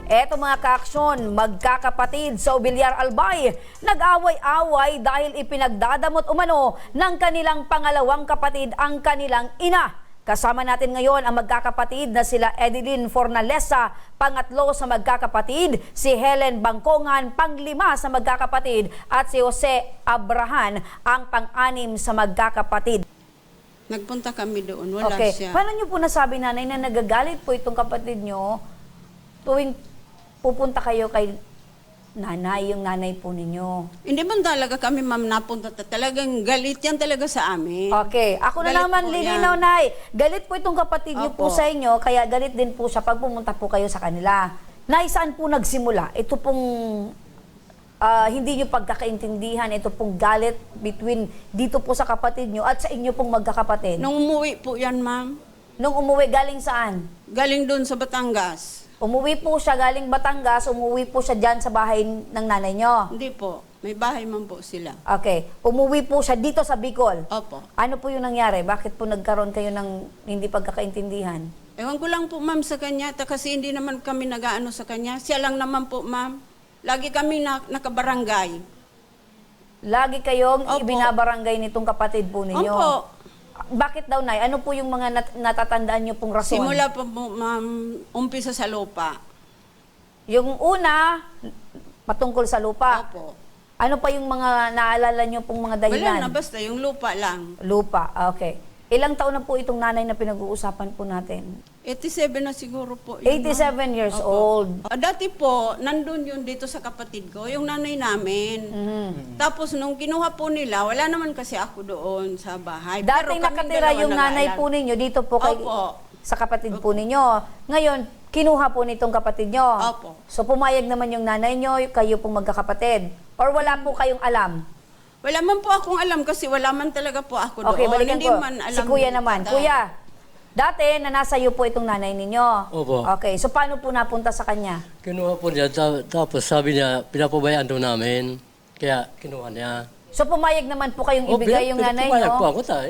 Eto mga kaaksyon, magkakapatid sa Obilyar Albay, nag-away-away dahil ipinagdadamot umano ng kanilang pangalawang kapatid ang kanilang ina. Kasama natin ngayon ang magkakapatid na sila Edeline Fornalesa, pangatlo sa magkakapatid, si Helen Bangkongan, panglima sa magkakapatid, at si Jose Abrahan, ang pang-anim sa magkakapatid. Nagpunta kami doon, wala Okay. siya. Paano niyo po nasabi, nanay, na nagagalit po itong kapatid niyo tuwing pupunta kayo kay nanay, yung nanay po ninyo? Hindi man talaga kami, ma'am, napunta. Talagang galit yan talaga sa amin. Okay. Ako na Galit naman, po lilinaw, yan. nay. Galit po itong kapatid niyo po Opo. sa inyo, kaya galit din po siya pag pumunta po kayo sa kanila. Nay, saan po nagsimula? Ito pong hindi niyo pagkakaintindihan, ito pong galit between dito po sa kapatid niyo at sa inyo pong magkakapatid. Nung umuwi po yan, ma'am, Nung umuwi, galing saan? galing doon sa Batangas. Umuwi po siya galing Batangas, umuwi po siya dyan sa bahay ng nanay niyo. Hindi po, may bahay man po sila. Okay. Umuwi po siya dito sa Bicol. Opo. Ano po yung nangyari? Bakit po nagkaroon kayo ng hindi pagkakaintindihan? Ewan ko lang po, ma'am, sa kanya. Kasi hindi naman kami nag-aano sa kanya. Siya lang naman po, ma'am. Lagi kami nakabarangay. Lagi kayong Opo. ibinabarangay nitong kapatid po ninyo. Opo. Bakit daw, Nay? Ano po yung mga natatandaan niyo pong rason? Simula po, ma'am, umpisa sa lupa. Yung una, patungkol sa lupa. Opo. Ano pa yung mga naalala niyo pong mga dahilan? Wala na, basta yung lupa lang. Lupa, okay. Ilang taon na po itong nanay na pinag-uusapan po natin? 87 na siguro po. yun, 87 ma'am. years Opo. old. Dati po, nandun yun dito sa kapatid ko, yung nanay namin. Tapos nung kinuha po nila, wala naman kasi ako doon sa bahay. Dati Pero kaming nakatira dalawa yung nanay nag-aalala. po ninyo dito po kay, Opo. sa kapatid po ninyo. Ngayon, kinuha po nitong kapatid nyo. Opo. So pumayag naman yung nanay nyo, kayo pong magkakapatid. Or wala po kayong alam? Wala man po akong alam kasi wala man talaga po ako doon. Okay, balikan Hindi ko. man alam Si kuya ni naman. tata. Kuya, dati nanasa iyo po itong nanay ninyo. Opo. Okay, so paano po napunta sa kanya? Kinuha po niya, tapos sabi niya, pinapabayaan daw namin. Kaya kinuha niya. So pumayag naman po kayong ibigay yung nanay Pinapabayaan po nyo? ako tayo.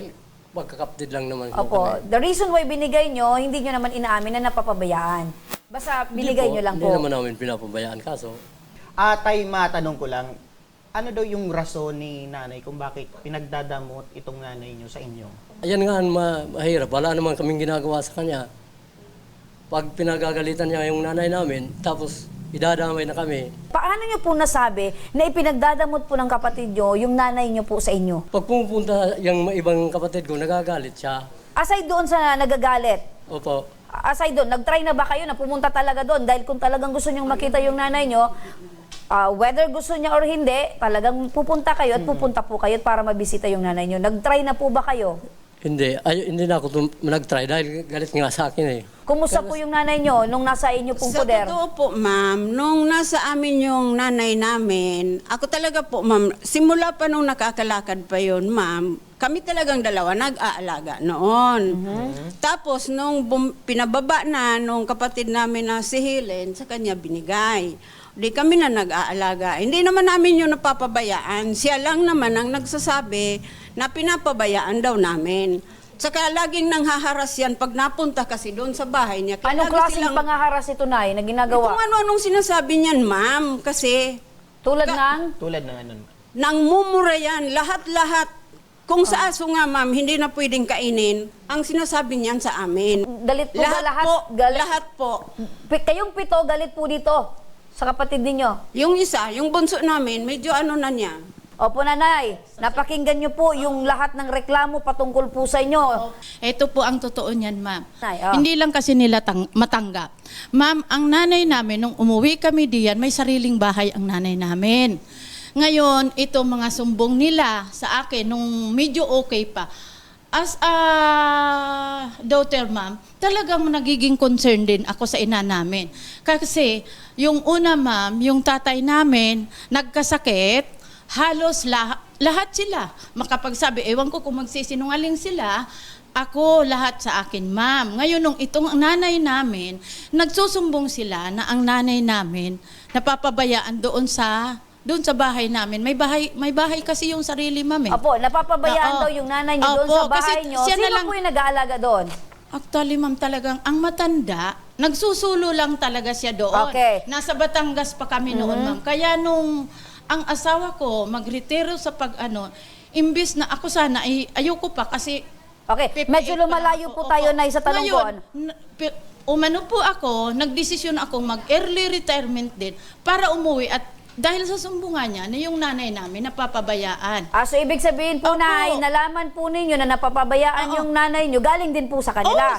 Magkakapatid lang naman. Opo. The reason why binigay nyo, hindi nyo naman inaamin na napapabayaan. Basta binigay nyo lang po. Hindi naman namin pinapabayaan. Kaso, Tay, matanong ko lang, ano daw yung rason ni nanay kung bakit pinagdadamot itong nanay nyo sa inyo? ayan nga, mahirap. Wala naman kaming ginagawa sa kanya. Pag pinagagalitan niya yung nanay namin, tapos idadamay na kami. Paano nyo po nasabi na ipinagdadamot po ng kapatid nyo yung nanay nyo po sa inyo? Pag pumupunta yung ibang kapatid ko, nagagalit siya. Aside doon sa nagagalit, Opo. aside doon, nag-try na ba kayo na pumunta talaga doon? Dahil kung talagang gusto nyong makita yung nanay nyo, whether gusto niya or hindi, talagang pupunta kayo at pupunta po kayo para mabisita yung nanay nyo. Nag-try na po ba kayo? Hindi. Hindi na ako nag-try dahil galit nga sa akin eh. Kumusta po yung nanay nyo nung nasa inyo pong Sa poder? totoo po, ma'am, nung nasa amin yung nanay namin, ako talaga po, ma'am, simula pa nung nakakalakad pa yun, ma'am, kami talagang dalawa nag-aalaga noon. Tapos nung pinababa na nung kapatid namin na si Helen, sa kanya binigay. Di kami na nag-aalaga. Hindi naman namin yung napapabayaan. Siya lang naman ang nagsasabi na pinapabayaan daw namin. Saka laging nanghaharas yan pag napunta kasi doon sa bahay niya. Kaya Anong lagi klaseng silang- pangaharas ito, Nay, na Kung ginagawa? ano-anong sinasabi niyan, ma'am, kasi Tulad ng? Tulad ng ano? nang mumura yan, lahat-lahat. Kung sa aso nga, ma'am, hindi na pwedeng kainin, ang sinasabi niyan sa amin. Galit po ba lahat? po, Galit? lahat po. Kayong pito, galit po dito sa kapatid ninyo. Yung isa, yung bunso namin, medyo ano na niya. Opo, nanay, napakinggan nyo po yung lahat ng reklamo patungkol po sa inyo. Ito po ang totoo niyan, ma'am. Nay, Hindi lang kasi nila matanggap. Ma'am, ang nanay namin, nung umuwi kami diyan, may sariling bahay ang nanay namin. Ngayon, ito mga sumbong nila sa akin, nung medyo okay pa, as a daughter, ma'am, talagang nagiging concerned din ako sa ina namin. Kasi, yung una, ma'am, yung tatay namin, nagkasakit, halos lahat sila makapagsabi, ewan ko kung magsisinungaling sila, ako lahat sa akin, ma'am. Ngayon, nung itong nanay namin, nagsusumbong sila na ang nanay namin napapabayaan doon sa bahay namin. May bahay kasi yung sarili, ma'am. Opo, napapabayaan Oo. daw yung nanay nyo doon Opo, sa bahay kasi nyo. siya Sino na lang- po yung nag-aalaga doon? Actually, ma'am, talagang ang matanda, nagsusulo lang talaga siya doon. Okay. Nasa Batangas pa kami noon, ma'am. Kaya nung ang asawa ko magretiro sa imbis na ako sana, ayoko pa kasi Okay, medyo lumalayo po tayo na sa tanong ko. ngayon, umano po ako, nagdesisyon akong mag-early retirement din para umuwi at dahil sa sumbungan niya na yung nanay namin napapabayaan. So ibig sabihin po, Opo. Nay, nalaman po ninyo na napapabayaan Oo. yung nanay nyo, galing din po sa kanila.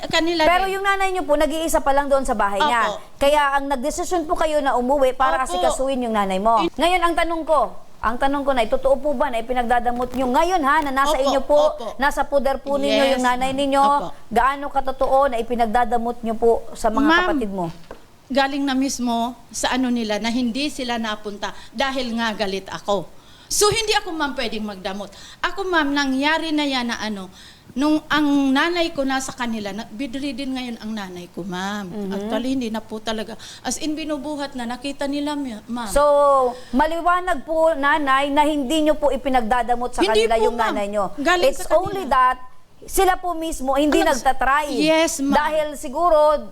Kanila Pero din. yung nanay nyo po, nag-iisa pa lang doon sa bahay niya. Opo. Kaya ang nagdesisyon po kayo na umuwi para Opo. asikasuhin yung nanay mo. Ngayon, ang tanong ko na, totoo po ba na ipinagdadamot nyo ngayon ha, na nasa Opo, inyo po, opo. nasa puder po ninyo Yes, yung nanay ninyo, opo. gaano katotoo na ipinagdadamot nyo po sa mga Ma'am, kapatid mo? Galing na mismo sa nila na hindi sila napunta dahil nga galit ako. So hindi ako ma'am pwedeng magdamot. Ako ma'am, nangyari na yan na nung ang nanay ko nasa kanila, bedridden ngayon ang nanay ko ma'am. Actually hindi na po talaga. As in binubuhat na, nakita nila ma'am. So, maliwanag po, nanay, na hindi nyo po ipinagdadamot sa Hindi kanila po, yung ma'am. nanay nyo. Galing It's sa kanila. only that sila po mismo hindi nagtatry. Yes, ma'am. Dahil siguro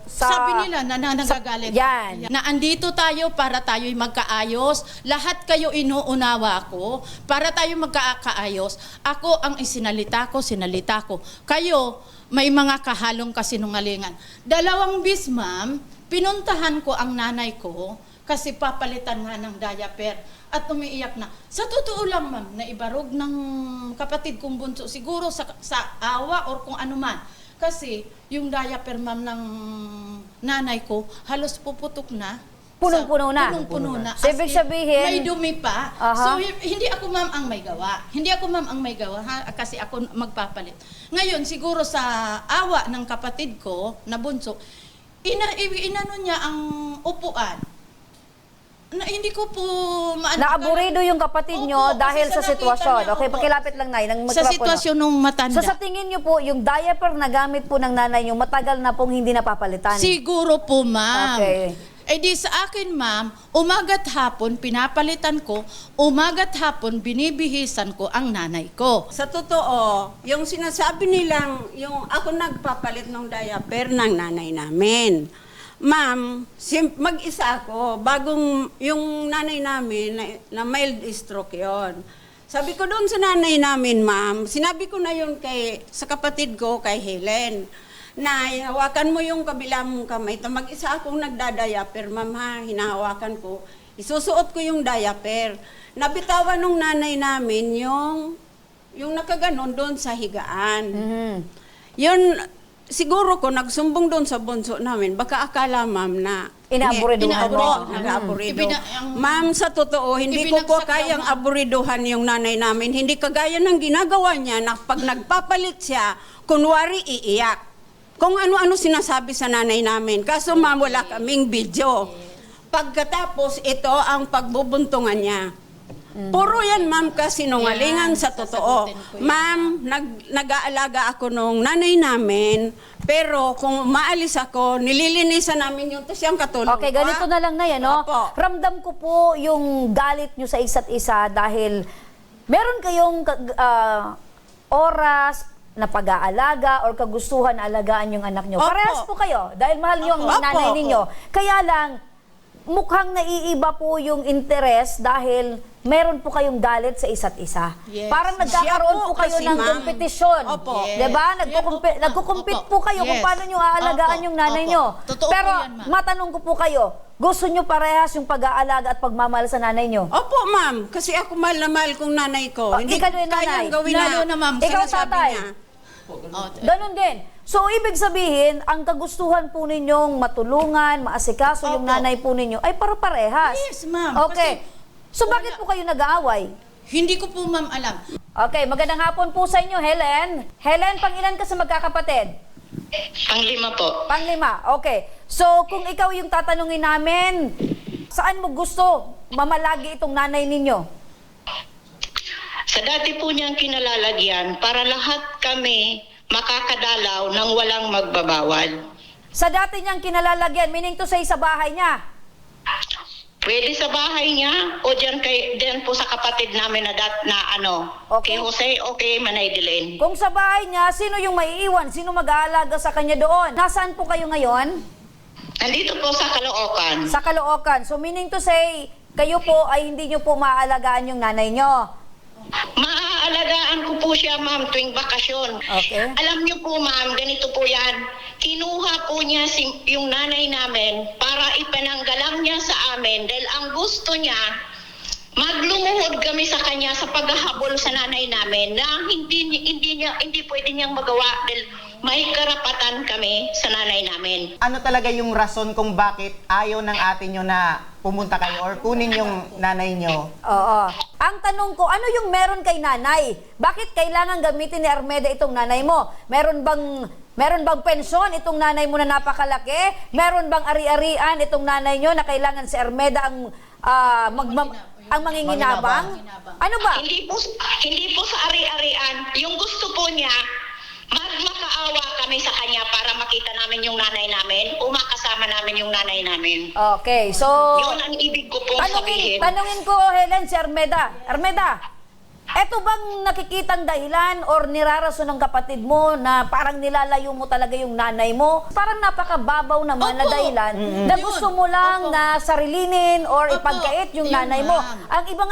Sabi nila na nagagalit. Yan. Na andito tayo para tayo'y magkaayos. Lahat kayo inuunawa ko para tayo magkaayos. Ako ang sinalita ko. Kayo, may mga kahalong kasinungalingan. 2 bis, ma'am, pinuntahan ko ang nanay ko kasi papalitan nga ng diaper. At umiiyak na. Sa totoo lang, ma'am, na ibarog ng kapatid kong bunso, siguro sa awa or kung ano man. Kasi yung diaper, ma'am, ng nanay ko, halos puputok na. Punong-puno na. Punong-puno na. So, As ibig in, sabihin- may dumi pa. Aha. So, hindi ako, ma'am, ang may gawa. Kasi ako magpapalit. Ngayon, siguro sa awa ng kapatid ko na bunso, inano niya ang upuan. Na hindi ko po Naaburido yung kapatid nyo Opo, dahil kasi sa nakita sitwasyon. niya, Okay, opo. pakilapit lang, Nay, ng sa mikropono. sitwasyon nung matanda. So, sa tingin nyo po, yung diaper na gamit po ng nanay nyo, matagal na pong hindi napapalitan. Siguro po, ma'am. Okay. Eh di sa akin, ma'am, umaga't hapon pinapalitan ko, umaga't hapon binibihisan ko ang nanay ko. Sa totoo, yung sinasabi nilang, yung ako nagpapalit ng diaper ng nanay namin. Ma'am, mag-isa ako, bagong yung nanay namin, na mild stroke yon. Sabi ko doon sa nanay namin, ma'am, sinabi ko na yun sa kapatid ko, kay Helen, na hawakan mo yung kabilang mong kamay. Mag-isa akong nagdadiaper, ma'am ha, hinahawakan ko. Isusuot ko yung diaper. Nabitawan nung nanay namin yung nakaganon doon sa higaan. Yun, siguro ko nagsumbong doon sa bunso namin, baka akala, ma'am, na Inaaburiduhan mo. nag-aburido. ang- Ma'am, sa totoo, hindi ko po Ibinagsak kayang daw, ma'am. aburiduhan yung nanay namin. Hindi kagaya ng ginagawa niya na pag nagpapalit siya, kunwari iiyak. Kung ano-ano sinasabi sa nanay namin. Kaso ma'am, wala kaming video. Pagkatapos, ito ang pagbubuntungan niya. Puro yan, ma'am, kasinungalingan sa totoo. sasagutin ko yan. Ma'am, nag-aalaga ako nung nanay namin, pero kung maalis ako, nililinisan namin yung tas yung katulong Okay, ganito na lang na yan, no? Opo. Ramdam ko po yung galit nyo sa isa't isa dahil meron kayong oras na pag-aalaga or kagustuhan na alagaan yung anak nyo. Opo. Parehas po kayo dahil mahal nyo ang Opo. nanay ninyo. Kaya lang, mukhang naiiba po yung interes dahil meron po kayong galit sa isa't isa. Yes. Parang nagkakaroon Siya po po kayo kasi, ng ma'am. kompetisyon. Opo. Yes. Diba? Opo. Nagkukumpit Opo. po kayo kung Yes. paano nyo aalagaan Opo. yung nanay Opo. nyo. Totoo po Pero yan, ma'am. matanong ko po kayo, gusto nyo parehas yung pag-aalaga at pagmamahal sa nanay nyo? Opo, ma'am. Kasi ako mahal na mahal kong nanay ko. Oh, ikaw din, nanay. kayang gawin Lalo na, ma'am. Ikaw, sinasabi tatay. niya. Ganun din. So, ibig sabihin, ang kagustuhan po ninyong matulungan, maasikaso yung Opo. nanay po ninyo ay para-parehas. Yes, ma'am. Okay. So, bakit po kayo nag-aaway? Hindi ko po, ma'am, alam. Okay, magandang hapon po sa inyo, Helen. Helen, pang-ilan ka sa magkakapatid? Pang-5 po. Pang-5. Okay. So, kung ikaw yung tatanungin namin, saan mo gusto mamalagi itong nanay ninyo? Sa dati po niyang kinalalagyan para lahat kami makakadalaw ng walang magbabawal. Sa dati niyang kinalalagyan, meaning to say sa bahay niya. Pwede sa bahay niya o diyan po sa kapatid namin na Okay. kay Jose o kay Manay Dilen. Kung sa bahay niya, sino yung maiiwan? Sino mag-aalaga sa kanya doon? Nasaan po kayo ngayon? Nandito po sa Caloocan. Sa Caloocan. So meaning to say, kayo po ay hindi nyo po maaalagaan yung nanay nyo. Maaalagaan ko po siya, ma'am, tuwing bakasyon. Okay. Alam niyo po, ma'am, ganito po yan. Kinuha po niya yung nanay namin para ipananggalang niya sa amin dahil ang gusto niya, maglumuhod kami sa kanya sa paghahabol sa nanay namin na hindi pwede niyang magawa dahil may karapatan kami sa nanay namin. Ano talaga yung rason kung bakit ayaw ng ate nyo na pumunta kayo or kunin yung nanay nyo? Oo. Ang tanong ko, ano yung meron kay nanay? Bakit kailangan gamitin ni Armeda itong nanay mo? Meron bang pensyon itong nanay mo na napakalaki? Meron bang ari-arian itong nanay nyo na kailangan si Armeda ang manginginabang? Ano ba? Hindi po sa ari-arian. Yung gusto po niya, magmakaawa kami sa kanya para makita namin yung nanay namin o makasama namin yung nanay namin. Okay, so Yun ang ibig ko pong sabihin. tanungin ko, Helen, si Armeda. Armeda, eto bang nakikitang dahilan or nirarason ng kapatid mo na parang nilalayo mo talaga yung nanay mo? Parang napakababaw naman na Opo. dahilan na Yun. gusto mo lang Opo. na sarilinin or Opo. ipagkait yung Yun, nanay mo. ma'am. Ang ibang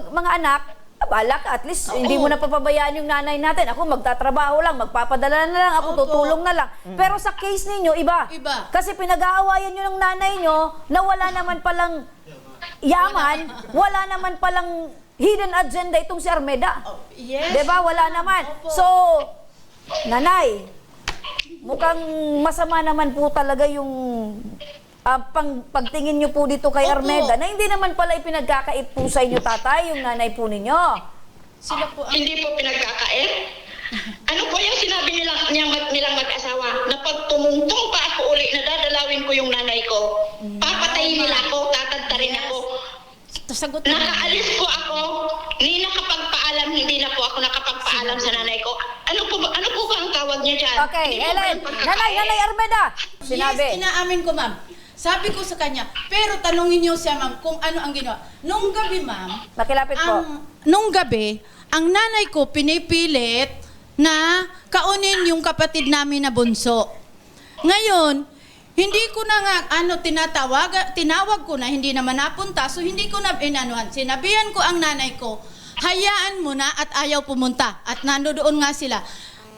mga anak, bala ka, at least hindi mo na papabayaan yung nanay natin. Ako magtatrabaho lang, magpapadala na lang, ako Opo. tutulong na lang. Pero sa case ninyo, iba. Iba. Kasi pinag-aawayan nyo ng nanay nyo na wala naman palang yaman, wala naman palang hidden agenda itong si Armeda. Yes. Diba? Wala naman. Opo. So, nanay, mukhang masama naman po talaga yung pagtingin nyo po dito kay Opo. Armeda na hindi naman pala ipinagkakait po sa inyo, tatay, yung nanay po ninyo. Sila po ang... Hindi po pinagkakait. Ano po yung sinabi nilang mag-asawa na pag tumungtong pa ako uli na dadalawin ko yung nanay ko, papatayin nila ako, tatantarin ako. Sagot na. Nakaalis po ako, hindi na po ako nakapagpaalam sa nanay ko. Ano po ba ang tawag niya dyan? Okay, Hindi po ba Helen, yung pagkakait? nanay Armeda, sinabi. Yes, inaamin ko, ma'am. Sabi ko sa kanya, pero tanungin niyo siya, ma'am, kung ano ang ginawa. Nung gabi, ma'am, Makilapit po. nung gabi, ang nanay ko pinipilit na kaunin yung kapatid namin na bunso. Ngayon, hindi ko na nga, tinawag ko na, hindi naman napunta, so hindi ko na inanuhan. Sinabihan ko ang nanay ko, hayaan mo na at ayaw pumunta. At nandoon nga sila.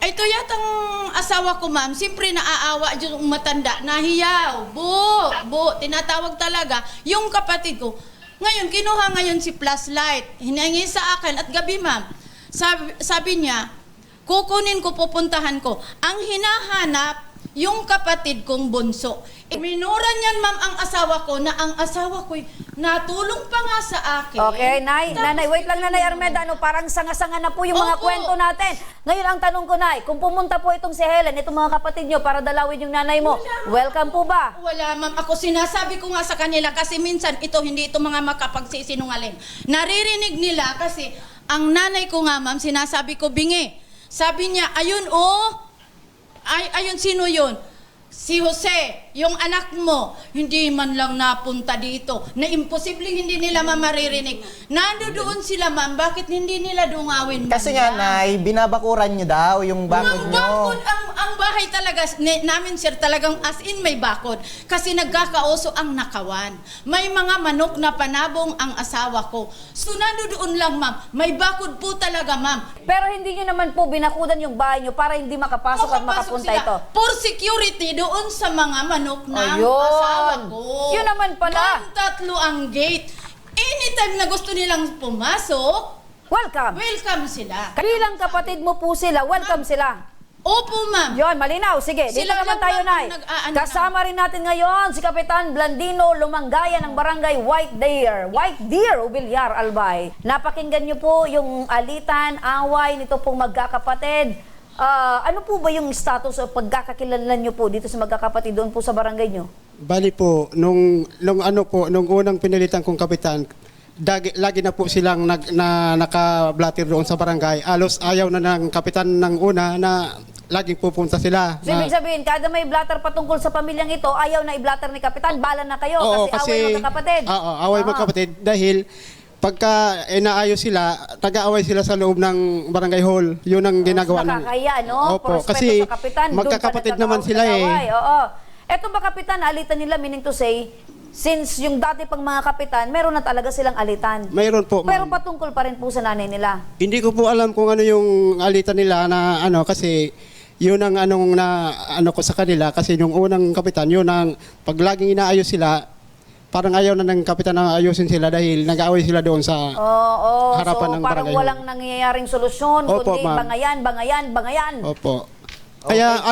Ito yatang asawa ko, ma'am, siyempre naaawa yung matanda, nahiyaw, tinatawag talaga yung kapatid ko. Ngayon, kinuha ngayon si flashlight, hinangi sa akin at gabi, ma'am. Sabi niya, kukunin ko, pupuntahan ko. Ang hinahanap, yung kapatid kong bunso. Minura niyan, ma'am, ang asawa ko na ang asawa ko'y natulong pa nga sa akin. Okay, nanay, wait lang, nanay Armeda, parang sanga-sanga na po yung mga Opo. kwento natin. Ngayon, ang tanong ko, nay, kung pumunta po itong si Helen, itong mga kapatid nyo para dalawin yung nanay mo, welcome po ba? Wala, ma'am. Ako sinasabi ko nga sa kanila kasi minsan hindi ito mga makapagsisinungaling. Naririnig nila kasi ang nanay ko nga, ma'am, sinasabi ko, bingi. Sabi niya, ayun, ayun, sino yun? Si Jose, yung anak mo, hindi man lang napunta dito. Na imposibleng hindi nila maririnig. Nandoon sila, ma'am, bakit hindi nila dungawin? Kasi nga, nay, binabakuran nyo daw yung bakod nyo. Bakod ang bahay talaga namin, sir, talagang as in may bakod. Kasi nagkakauso ang nakawan. May mga manok na panabong ang asawa ko. So nandoon lang, ma'am. May bakod po talaga, ma'am. Pero hindi nyo naman po binakudan yung bahay nyo para hindi makapasok at makapunta ito. For security doon sa mga manok ng Ayun. asawa ko. Yun naman pala. Doon tatlo ang gate. Anytime na gusto nilang pumasok, Welcome. welcome sila. Bilang kapatid mo po sila, welcome sila. Opo, ma'am. Yon, malinaw. Sige, dito Sila naman lang tayo, lang nay. nag-aano Kasama rin natin ngayon si Kapitan Blandino Lumangaya ng Barangay White Deer, Ubilyar, Albay. Napakinggan niyo po yung alitan, away nito pong magkakapatid. Ano po ba yung status o pagkakakilanlan niyo po dito sa magkakapatid doon po sa barangay niyo? Bali po, nung unang pinilitan kong kapitan, lagi na po silang nakablatter doon sa barangay. Alos ayaw na ng kapitan ng una na laging pupunta sila. So, ibig sabihin, kada may blatter patungkol sa pamilyang ito, ayaw na i-blatter ni Kapitan, bala na kayo Oo, kasi away magkakapatid. Oo, away magkapatid dahil pagka inaayos sila, taga-away sila sa loob ng barangay hall. Yun ang ginagawa ng... Nakakaya, no? Opo, Por respeto kasi sa Kapitan, doon pa magkakapatid naman sila nagkakaaway. eh. Oo. Eto ba, Kapitan, alitan nila, meaning to say, since yung dati pang mga kapitan, meron na talaga silang alitan. Mayroon po, Pero ma'am. patungkol pa rin po sa nanay nila. Hindi ko po alam kung ano yung alitan nila na ano kasi yun ang anong na ano ko sa kanila kasi yung unang kapitan yun ang pag laging inaayos sila parang ayaw na ng kapitan na ayusin sila dahil nag-aaway sila doon sa Oo, harapan so ng parang barangay. walang nangyayaring solusyon, Opo, kundi ma'am. bangayan. Opo. Kaya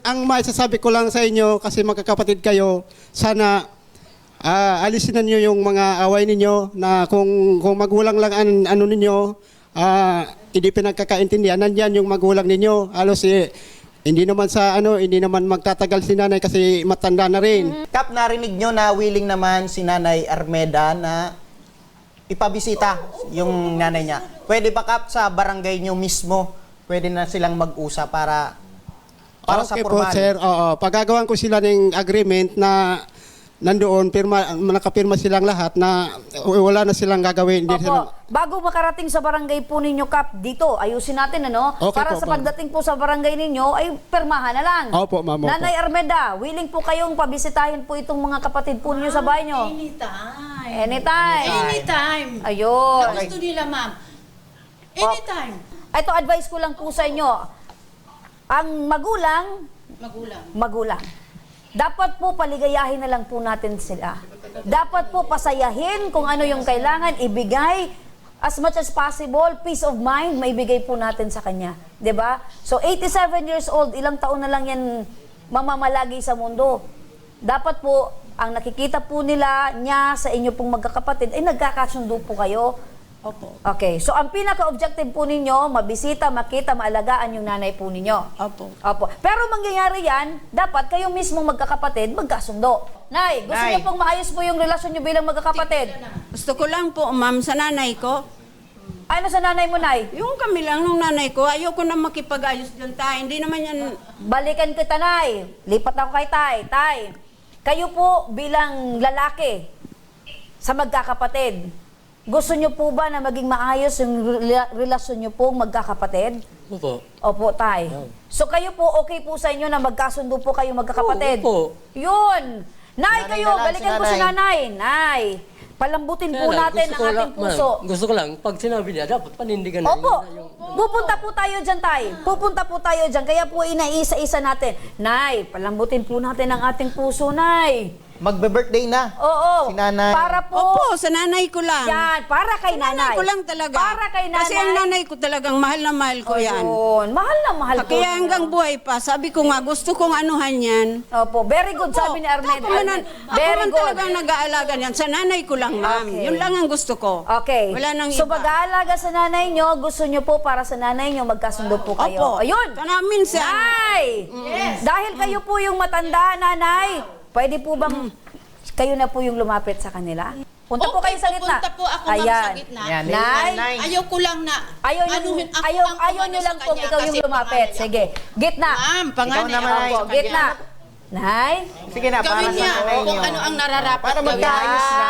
ang maisasabi ko lang sa inyo kasi magkakapatid kayo, sana alisin na niyo yung mga away ninyo na kung magulang lang ano ninyo, hindi pinagkakaintindihan, nandiyan yung magulang ninyo. Halos hindi naman magtatagal si nanay kasi matanda na rin. Kap, narinig nyo na willing naman si Nanay Armeda na ipabisita yung nanay niya. Pwede ba, Kap, sa barangay nyo mismo, pwede na silang mag-usap para sa Okay po, formal? sir. Oo, pagagawan ko sila ng agreement na nandoon, nakapirma silang lahat na wala na silang gagawin. Hindi silang- Opo, bago makarating sa barangay po ninyo, Kap, dito, ayusin natin, ano? Okay Para po, sa ma'am. pagdating po sa barangay ninyo, ay permahan na lang. Opo, ma'am, opo. Nanay Armeda, willing po kayong pabisitahin po itong mga kapatid po ninyo sa bahay nyo? Anytime. Anytime. Anytime. Ayun. Na gusto nila, ma'am. Anytime. Ito, advice ko lang po sa inyo. Ang magulang, Magulang. dapat po paligayahin na lang po natin sila. Dapat po pasayahin kung ano yung kailangan, ibigay as much as possible, peace of mind, maibigay po natin sa kanya. 'Di ba? So 87 years old, ilang taon na lang yan mamamalagi sa mundo. Dapat po, ang nakikita po niya sa inyo pong magkakapatid, ay nagkakasundo po kayo. Opo. Okay, so ang pinaka-objective po ninyo, mabisita, makita, maalagaan yung nanay po ninyo. Opo. Opo. Pero mangyayari yan, dapat kayo mismo magkakapatid, magkasundo. Nay, gusto Nay. niyo pong maayos po yung relasyon niyo bilang magkakapatid? Gusto ko lang po, ma'am, sa nanay ko. Ano sa nanay mo, Nay? Yung kami lang nung nanay ko, ayoko na makipag-ayos dyan tayo. Hindi naman yan... Balikan kita, Nay. Lipat ako kay Tay. Tay, kayo po bilang lalaki sa magkakapatid, gusto niyo po ba na maging maayos yung relasyon niyo po magkakapatid? Opo. Opo, Tay. So kayo po, okay po sa inyo na magkasundo po kayo magkakapatid? Oo, Yun! Nay, Nanay kayo, na lang, balikan si ko si nanay. nanay. Nay, palambutin po Kaya lang, natin gusto ang ko ating lang, ma'am, puso. gusto ko lang, pag sinabi niya, dapat panindigan na Opo, niya yung... pupunta po tayo dyan, Tay. Pupunta po tayo dyan. Kaya po inaisa-isa natin. Nay, palambutin po natin ang ating puso, Nay. Magbe-birthday na. Oo. Si nanay. Para po. Opo, sa nanay ko lang. Yan, para kay nanay. Nanay ko lang talaga. Para kay nanay. Kasi ang nanay ko talagang mahal na mahal ko yan. Ayun, mahal na mahal ko. Kaya hanggang buhay pa, sabi ko nga, gusto kong anuhan yan. Opo, very good, sabi ni Arnel. Ako man Very good. talagang nag-aalaga niyan. Sa nanay ko lang, ma'am. Okay. Yun lang ang gusto ko. Okay. Wala nang So, iba. pag-aalaga sa nanay nyo, gusto nyo po para sa nanay nyo, magkasundo po kayo. Opo. Ayun. Kana minsan. Nay! Dahil kayo po yung matanda, nanay, pwede po bang kayo na po yung lumapit sa kanila? Punta po Okay, kayo sa gitna. pupunta po ako, ma'am, sa gitna. Yan, Nay, nanay. Ayaw ko lang na... ayaw anuhin ako ayaw ang nyo umano lang sa po kanya ikaw yung kasi lumapit. panganay Sige, gitna. ako. Ma'am, panganay naman, ako Nay. Opo, sa kanya. gitna. Nay? Sige na, para Gawin sa niya nanay kung nyo. ano ang nararapat Para gawin. magkaayos na.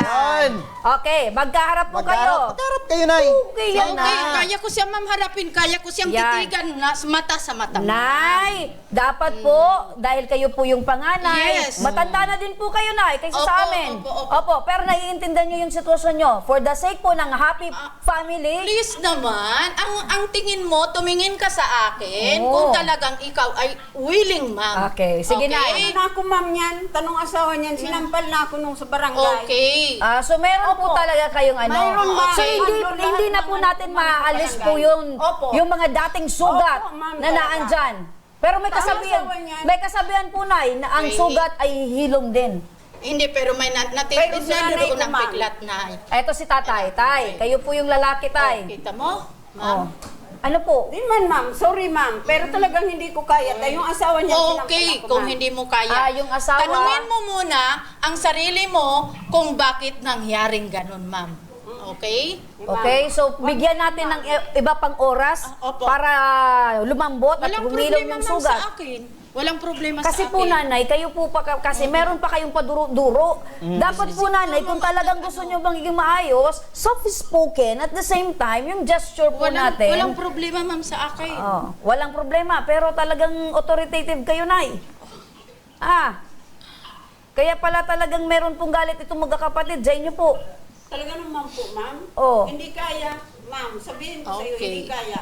Yun. Okay, magkaharap po kayo. Magkaharap kayo, Nay. Okay, yan Okay, na. kaya ko siyang ma'am harapin, kaya ko siyang Yan. titigan na mata sa mata. Nay, dapat po, dahil kayo po yung panganay, Yes. matanda na din po kayo, Nay, kaysa Opo, sa amin. opo. Pero naiintindihan nyo yung sitwasyon nyo. For the sake po ng happy family, Please naman, ang tingin mo, tumingin ka sa akin Oo. kung talagang ikaw ay willing, ma'am. Okay, sige, Nay. Ano na ako, ma'am, yan? Tanong asawa niyan, sinampal na ako nung sa barangay. Okay. So meron po talaga kayong ano. Mayroon, ma'am. So Mayroon hindi na lahat po ng natin mga maaalis barangay. po Opo. yung mga dating sugat Opo, ma'am, na talaga. naandyan. Pero may Tama kasabihan, asawa niyan. may kasabihan po, Nay, na ang Okay. sugat ay hilom din. Hindi, pero may Pero natitid sa na nanay ko ko, ng ma'am. piglat na. Eto si Tatay. Tay, kayo po yung lalaki, Tay. Kita mo? Oh. Ma'am. Ano po? Di man, ma'am. Sorry, ma'am. Pero talagang hindi ko kaya. Yung asawa niya, sinampal Okay, ako, kung ma'am. hindi mo kaya. Yung asawa. Tanungin mo muna ang sarili mo kung bakit nangyaring ganun, ma'am. Okay? Okay, so bigyan natin ng iba pang oras Opo. para lumambot at Walang humilom problema yung ma'am sugat. sa akin. Walang problema Kasi sa akin. po nanay, kayo po pa kasi meron pa kayong paduro-duro. Dapat po nanay, kung talagang gusto nyo magiging maayos, soft-spoken at the same time, yung gesture po natin. Walang problema ma'am sa akin. Walang problema, pero talagang authoritative kayo, nay. Kaya pala talagang meron pong galit itong magkakapatid sa inyo po. Talaga naman po, ma'am. Oh. Hindi kaya, ma'am. Sabihin ko sa'yo, Okay. hindi kaya.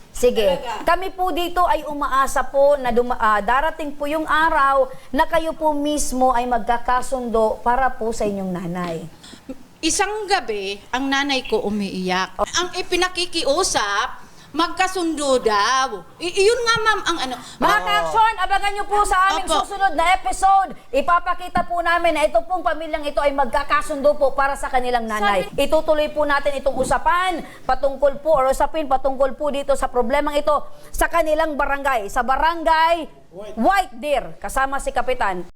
Sige, Talaga. kami po dito ay umaasa po na darating po yung araw na kayo po mismo ay magkakasundo para po sa inyong nanay. Isang gabi, ang nanay ko umiiyak. Ang ipinakikiusap, magkasundo daw. Iyon nga ma'am ang ano. Mga ka-action, abangan nyo po sa aming Opo. susunod na episode. Ipapakita po namin na ito pong pamilyang ito ay magkakasundo po para sa kanilang nanay. Itutuloy po natin itong usapan patungkol po or usapin patungkol po dito sa problemang ito sa kanilang barangay. Sa barangay White Deer, kasama si Kapitan.